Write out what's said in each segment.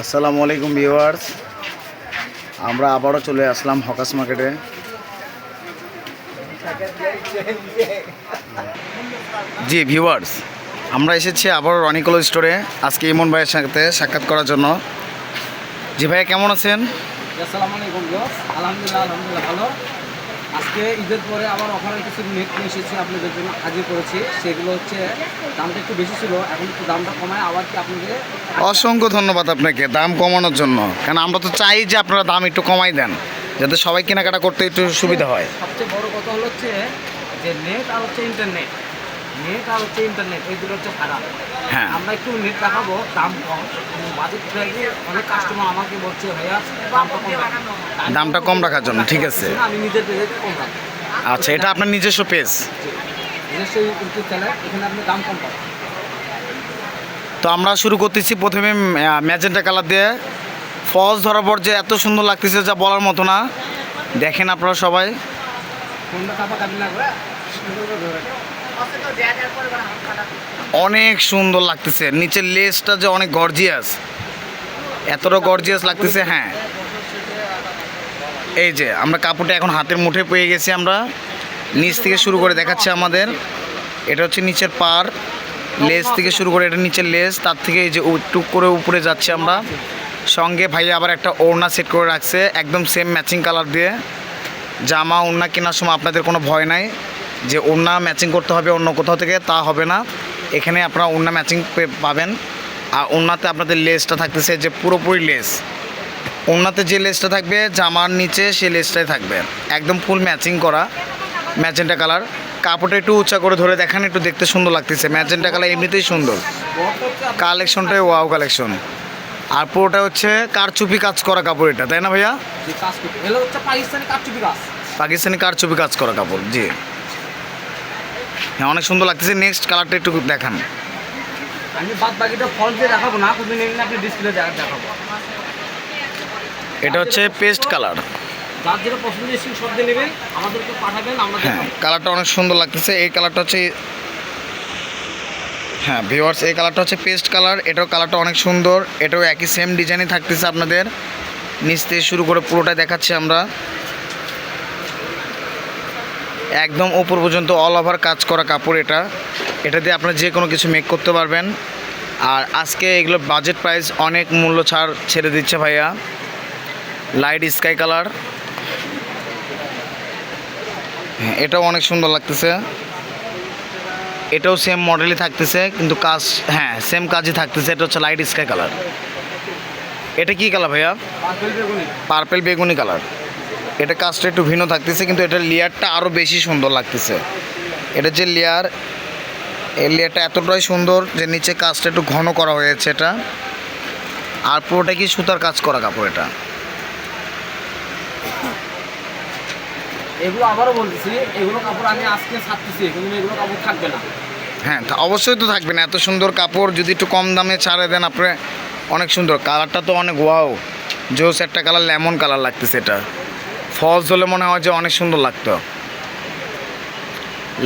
আসসালামু আলাইকুম ভিউয়ার্স, আমরা আবারও চলে আসলাম হকাস মার্কেটে। জি ভিউয়ার্স, আমরা এসেছি আবারও রনিকল স্টোরে আজকে ইমন ভাইয়ের সাথে সাক্ষাৎ করার জন্য। জি ভাইয়া, কেমন আছেন? আসসালামু আলাইকুম ভিউয়ার্স, আলহামদুলিল্লাহ ভালো। আজকে ঈদের পরে আবার অফারের কিছু নেট নিয়ে এসেছি আপনাদের জন্য হাজির করেছি। সেগুলো হচ্ছে দামটা একটু বেশি ছিল, এখন একটু দামটা কমায় আবার কি আপনাদের। অসংখ্য ধন্যবাদ আপনাকে দাম কমানোর জন্য, কারণ আমরা তো চাই যে আপনারা দাম একটু কমাই দেন যাতে সবাই কেনাকাটা করতে একটু সুবিধা হয়। সবচেয়ে বড় কথা হচ্ছে যে নেট আর হচ্ছে ইন্টারনেট, এই দুটো হচ্ছে খারাপ। হ্যাঁ, আমরা একটু নেট দেখাবো দাম কম, বাজেট প্রাইসে অনেক কাস্টমার আমাকে বলছে ভাইয়া দামটা কম রাখার জন্য। ঠিক আছে, আমি নিজের পেজে কম রাখবো। আচ্ছা, এটা আপনার নিজস্ব পেজ। নিজস্ব ইউটিউব চ্যানেল, এখানে আপনি দাম কম পাবেন। তো আমরা শুরু করতেছি প্রথমে ম্যাজেন্টা কালার দিয়ে। ফলস ধরার পর যে এত সুন্দর লাগতেছে যা বলার মতো না। দেখেন আপনারা সবাই, কোনটা কাপড় কাটি না করে অনেক সুন্দর লাগতেছে। নিচের লেসটা যে অনেক গর্জিয়াস, এতটা গর্জিয়াস লাগতেছে। হ্যাঁ, এই যে আমরা কাপড়টা এখন হাতের মুঠে পেয়ে গেছি। আমরা নিচ থেকে শুরু করে দেখাচ্ছি আমাদের। এটা হচ্ছে নিচের পার, লেস থেকে শুরু করে এটা নিচের লেস, তার থেকে এই যে টুক করে উপরে যাচ্ছে আমরা। সঙ্গে ভাইয়া আবার একটা ওড়না সেট করে রাখছে একদম সেম ম্যাচিং কালার দিয়ে। জামা ওড়না কেনার সময় আপনাদের কোনো ভয় নাই যে ওড়না ম্যাচিং করতে হবে অন্য কোথাও থেকে, তা হবে না। এখানে আপনারা ওড়না ম্যাচিং পাবেন। আর ওড়নাতে আপনাদের লেসটা থাকতেছে যে পুরোপুরি লেস। ওড়নাতে যে লেসটা থাকবে জামার নিচে সেই লেসটাই থাকবে, একদম ফুল ম্যাচিং করা ম্যাজেন্টা কালার। কাপড়টা একটু উঁচা করে ধরে দেখেন, একটু দেখতে সুন্দর লাগতেছে। ম্যাজেন্টা কালার এমনিতেই সুন্দর, কালেকশনটাই ওয়াও কালেকশন। আর পুরোটা হচ্ছে কারচুপি কাজ করা কাপড় এটা, তাই না ভাইয়া? পাকিস্তানি কারচুপি কাজ করা কাপড়। জি হ্যাঁ, অনেক সুন্দর লাগতেছে। নেক্সট কালারটা একটু দেখান। আমি বাদ বাকিটা ফল দিয়ে দেখাবো না, আপনি নিলে আপনি ডিসপ্লে দেখাবো। এটা হচ্ছে পেস্ট কালার। যার যেটা পছন্দ সব দিয়ে নেবেন, আমাদেরকে পাঠাবেন, আমরা হ্যাঁ, কালারটা অনেক সুন্দর লাগতেছে। এই কালারটা হচ্ছে, হ্যাঁ ভিউয়ার্স, এই কালারটা হচ্ছে পেস্ট কালার। এটাও কালারটা অনেক সুন্দর। এটাও একই সেম ডিজাইনই থাকতেছে আপনাদের। নিচ থেকে শুরু করে পুরোটাই দেখাচ্ছি আমরা, একদম উপর পর্যন্ত অল ওভার কাজ করা কাপড় এটা। এটা দিয়ে আপনারা যে কোনো কিছু মেক করতে পারবেন। আর আজকে এগুলো বাজেট প্রাইস অনেক মূল্য ছাড় ছেড়ে দিচ্ছে ভাইয়া। লাইট স্কাই কালার, হ্যাঁ এটাও অনেক সুন্দর লাগতেছে। এটাও সেম মডেলই থাকতেছে কিন্তু কাজ, হ্যাঁ সেম কাজই থাকতেছে। এটা হচ্ছে লাইট স্কাই কালার। এটা কি কালার ভাইয়া? পার্পেল বেগুনি কালার। এটা কাজটা একটু ভিন্ন থাকতেছে কিন্তু এটার লেয়ারটা আরও বেশি সুন্দর লাগতেছে। এটা যে লেয়ার, এই লেয়ারটা এতটাই সুন্দর যে নিচে কাজটা একটু ঘন করা হয়েছে এটা। আর পুরোটা কি সুতার কাজ করা কাপড় এটা। এগুলো আবারও বলতেছি, এগুলো কাপড় আমি আজকে ছাড়তেছি, কিন্তু এগুলো কাপড় থাকবে না। হ্যাঁ, অবশ্যই তো থাকবে না। এত সুন্দর কাপড় যদি একটু কম দামে ছাড়ে দেন আপনি, অনেক সুন্দর। কালারটা তো অনেক ওয়াও জোস একটা কালার, লেমন কালার লাগতেছে। এটা ফলস হলে মনে হয় যে অনেক সুন্দর লাগতো।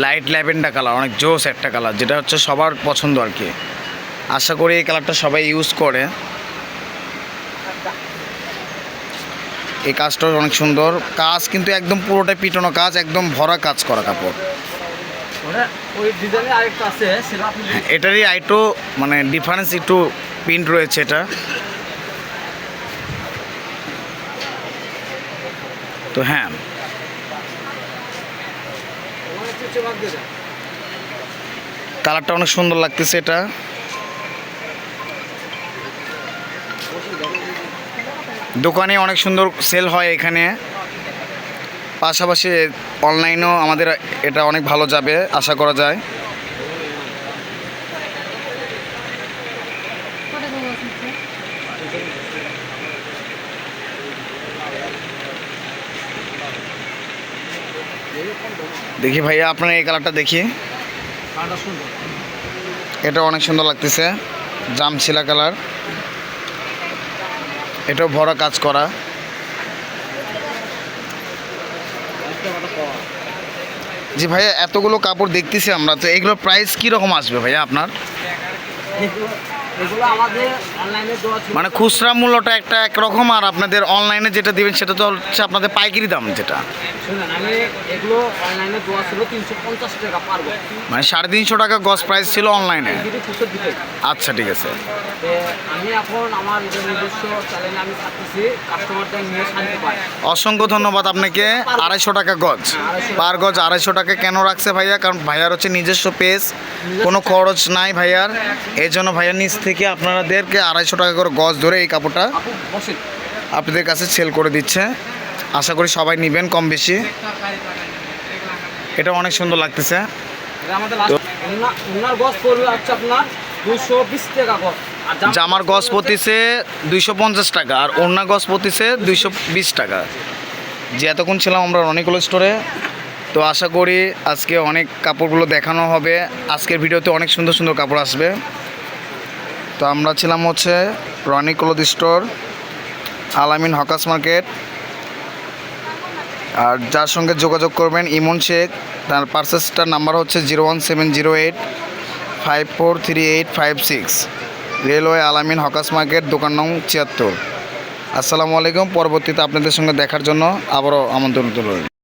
লাইট ল্যাভেন্ডার কালার, অনেক জোস একটা কালার, যেটা হচ্ছে সবার পছন্দ আর কি। আশা করি এই কালারটা সবাই ইউজ করে। এই কাজটাও অনেক সুন্দর। কাজ কিন্তু একদম পুরোটাই পিটানো কাজ, একদম ভরা কাজ করা কাপড়। ওই ডিজাইনে আরেকটা আছে, সেটা আপনি এটারই আইটো মানে ডিফারেন্স একটু প্রিন্ট রয়েছে এটা। তো হ্যাঁ, কালারটা অনেক সুন্দর লাগতেছে। এটা দোকানে অনেক সুন্দর সেল হয় এখানে, পাশাপাশি অনলাইনেও আমাদের এটা অনেক ভালো যাবে আশা করা যায়। দেখি ভাইয়া আপনার এই কালারটা দেখি, এটা অনেক সুন্দর লাগতেছে। জামছিলা কালার, এটাও ভরা কাজ করা। জি ভাইয়া, এতগুলো কাপড় দেখতেছি আমরা, তো এগুলোর প্রাইস কীরকম আসবে ভাইয়া আপনার? এগুলো আমাদের অনলাইনে দেওয়া ছিল। মানে খুচরা মূল্যটা একটা একরকম, আর আপনাদের অনলাইনে যেটা দিবেন সেটা তো হচ্ছে আপনাদের পাইকারি দাম যেটা। শুনুন, আমি এগুলো অনলাইনে দেওয়া ছিল 350 টাকা পার গজ। মানে 350 টাকা গজ প্রাইস ছিল অনলাইনে। যদি খুচরো দিতে, আচ্ছা ঠিক আছে। আমি এখন আমার নিজস্ব চ্যানেলে আমি থাকতেছি, কাস্টমারদের নিয়ে শান্তি পাই। অসংখ্য ধন্যবাদ আপনাকে। 250 টাকা গজ, পার গজ 250 টাকা কেন রাখছে ভাইয়া? কারণ ভাইয়ার হচ্ছে নিজস্ব পেজ, কোনো খরচ নাই ভাইয়ার, এই জন্য ভাইয়ার নিচ থেকে আপনাদেরকে 250 টাকা করে গজ ধরে এই কাপড়টা আপু বসেন। আপনাদের কাছে সেল করে দিচ্ছে। আশা করি সবাই নেবেন কম বেশি। এটা অনেক সুন্দর লাগতেছে। এটা আমাদের লাস্ট ওনার গজ পড়বে হচ্ছে আপনার 220 টাকা গজ। আর জামার গজ পড়তেছে 250 টাকা, আর ওড়না গজ পড়তেছে 220 টাকা। যে এতক্ষণ ছিলাম আমরা রনিকুল স্টোরে, তো আশা করি আজকে অনেক কাপড়গুলো দেখানো হবে। আজকের ভিডিওতে অনেক সুন্দর সুন্দর কাপড় আসবে। তো আমরা ছিলাম হচ্ছে রনিকুল স্টোর, আলামিন হকার্স মার্কেট। আর যার সঙ্গে যোগাযোগ করবেন ইমন শেখ, তার পার্সেসটার নাম্বার হচ্ছে 01708 543856, রেলওয়ে আলামিন হকার্স মার্কেট, দোকান নং 76। আসসালামু আলাইকুম। পরবর্তীতে আপনাদের সঙ্গে দেখার জন্য আবারও আমন্ত্রণ রইল।